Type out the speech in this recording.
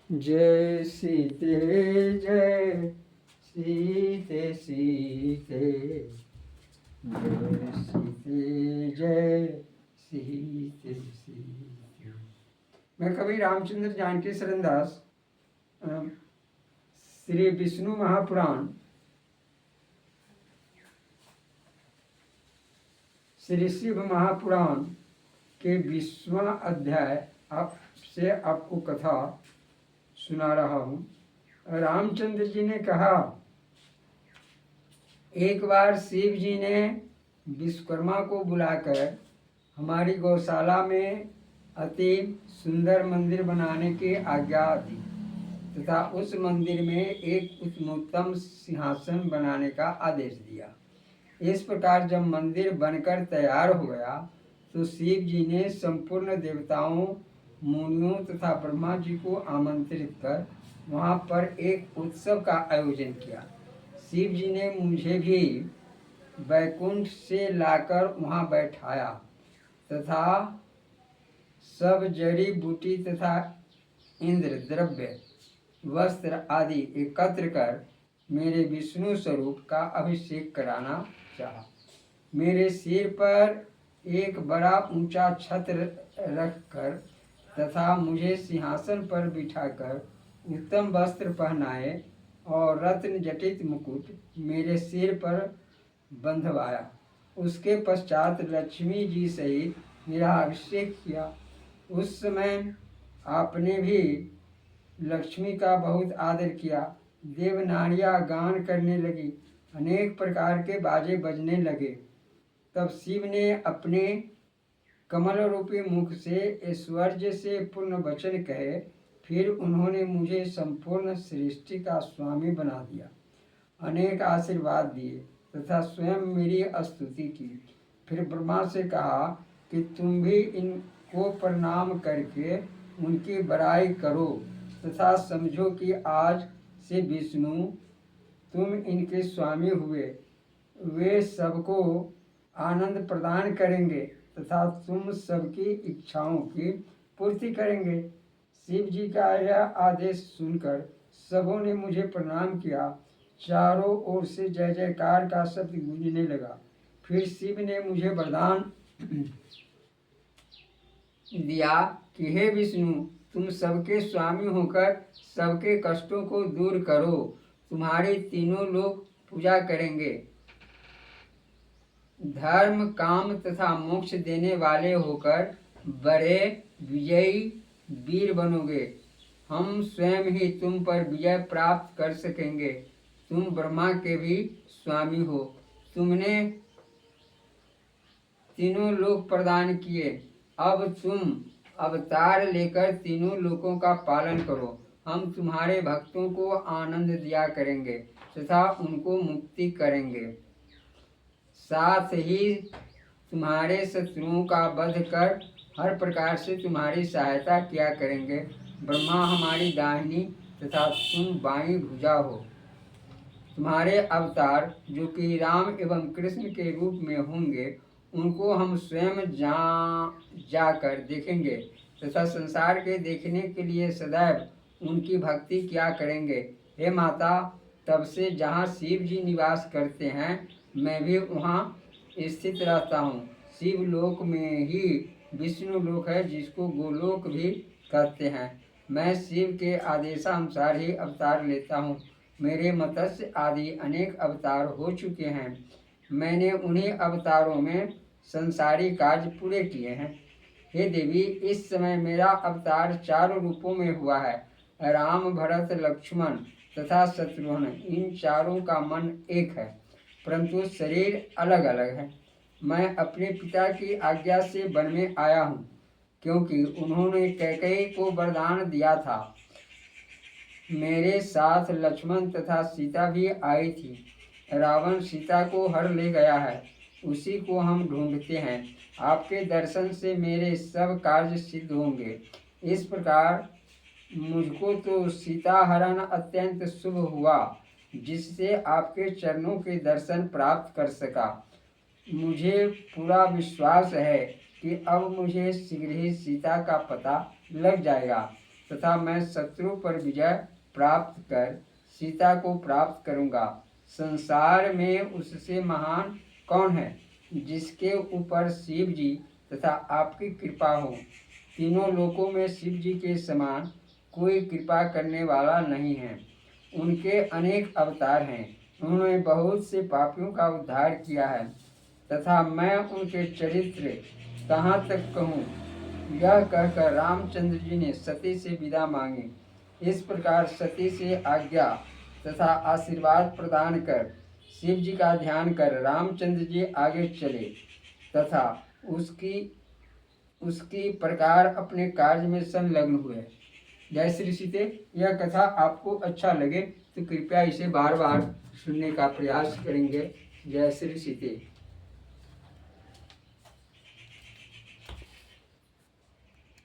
जय सीते जय सीते सीते, जय सीते जय सीते सीते। मैं कवि रामचंद्र जानकी शरणदास श्री विष्णु महापुराण श्री शिव महापुराण के 20वां अध्याय से आपको कथा सुना रहा हूँ। रामचंद्र जी ने कहा, एक बार शिव जी ने विश्वकर्मा को बुलाकर हमारी गौशाला में अति सुंदर मंदिर बनाने की आज्ञा दी तथा उस मंदिर में एक उत्तमोत्तम सिंहासन बनाने का आदेश दिया। इस प्रकार जब मंदिर बनकर तैयार हो गया तो शिव जी ने संपूर्ण देवताओं, मुनियों तथा ब्रह्मा जी को आमंत्रित कर वहाँ पर एक उत्सव का आयोजन किया। शिव जी ने मुझे भी वैकुंठ से लाकर वहाँ बैठाया तथा सब जड़ी बूटी तथा इंद्र द्रव्य, वस्त्र आदि एकत्र कर मेरे विष्णु स्वरूप का अभिषेक कराना चाहा। मेरे सिर पर एक बड़ा ऊंचा छत्र रखकर तथा मुझे सिंहासन पर बिठाकर उत्तम वस्त्र पहनाए और रत्न जटित मुकुट मेरे सिर पर बंधवाया। उसके पश्चात लक्ष्मी जी सहित मेरा अभिषेक किया। उस समय आपने भी लक्ष्मी का बहुत आदर किया। देव नारियां गान करने लगी, अनेक प्रकार के बाजे बजने लगे। तब शिव ने अपने कमल रूपी मुख से ऐश्वर्य से पूर्ण वचन कहे। फिर उन्होंने मुझे संपूर्ण सृष्टि का स्वामी बना दिया, अनेक आशीर्वाद दिए तथा स्वयं मेरी स्तुति की। फिर ब्रह्मा से कहा कि तुम भी इनको प्रणाम करके उनकी बड़ाई करो तथा समझो कि आज से विष्णु तुम इनके स्वामी हुए। वे सबको आनंद प्रदान करेंगे तथा तुम सबकी इच्छाओं की पूर्ति करेंगे। शिव जी का यह आदेश सुनकर सबों ने मुझे प्रणाम किया। चारों ओर से जय जयकार का शब्द गूंजने लगा। फिर शिव ने मुझे वरदान दिया कि हे विष्णु, तुम सबके स्वामी होकर सबके कष्टों को दूर करो। तुम्हारे तीनों लोग पूजा करेंगे। धर्म, काम तथा मोक्ष देने वाले होकर बड़े विजयी वीर बनोगे। हम स्वयं ही तुम पर विजय प्राप्त कर सकेंगे। तुम ब्रह्मा के भी स्वामी हो। तुमने तीनों लोक प्रदान किए। अब तुम अवतार लेकर तीनों लोकों का पालन करो। हम तुम्हारे भक्तों को आनंद दिया करेंगे तथा उनको मुक्ति करेंगे। साथ ही तुम्हारे शत्रुओं का वध कर हर प्रकार से तुम्हारी सहायता किया करेंगे। ब्रह्मा हमारी दाहिनी तथा तुम बाईं भुजा हो। तुम्हारे अवतार जो कि राम एवं कृष्ण के रूप में होंगे, उनको हम स्वयं जाकर देखेंगे तथा संसार के देखने के लिए सदैव उनकी भक्ति किया करेंगे। हे माता, तब से जहाँ शिव जी निवास करते हैं, मैं भी वहाँ स्थित रहता हूँ। शिव लोक में ही विष्णु लोक है, जिसको गोलोक भी कहते हैं। मैं शिव के आदेशानुसार ही अवतार लेता हूँ। मेरे मत्स्य आदि अनेक अवतार हो चुके हैं। मैंने उन्हीं अवतारों में संसारी कार्य पूरे किए हैं। हे देवी, इस समय मेरा अवतार 4 रूपों में हुआ है। राम, भरत, लक्ष्मण तथा शत्रुघ्न, इन चारों का मन एक है, परंतु शरीर अलग अलग है। मैं अपने पिता की आज्ञा से वन में आया हूँ, क्योंकि उन्होंने कैकेयी को वरदान दिया था। मेरे साथ लक्ष्मण तथा सीता भी आई थी। रावण सीता को हर ले गया है, उसी को हम ढूंढते हैं। आपके दर्शन से मेरे सब कार्य सिद्ध होंगे। इस प्रकार मुझको तो सीता हरण अत्यंत शुभ हुआ, जिससे आपके चरणों के दर्शन प्राप्त कर सका। मुझे पूरा विश्वास है कि अब मुझे शीघ्र ही सीता का पता लग जाएगा। तथा मैं शत्रु पर विजय प्राप्त कर सीता को प्राप्त करूंगा। संसार में उससे महान कौन है जिसके ऊपर शिव जी तथा आपकी कृपा हो। तीनों लोकों में शिव जी के समान कोई कृपा करने वाला नहीं है। उनके अनेक अवतार हैं। उन्होंने बहुत से पापियों का उद्धार किया है तथा मैं उनके चरित्र कहाँ तक कहूँ। यह कहकर रामचंद्र जी ने सती से विदा मांगी। इस प्रकार सती से आज्ञा तथा आशीर्वाद प्रदान कर शिव जी का ध्यान कर रामचंद्र जी आगे चले तथा उसकी प्रकार अपने कार्य में संलग्न हुए। जय श्री सीते। यह कथा आपको अच्छा लगे तो कृपया इसे बार बार सुनने का प्रयास करेंगे। जय श्री सीते।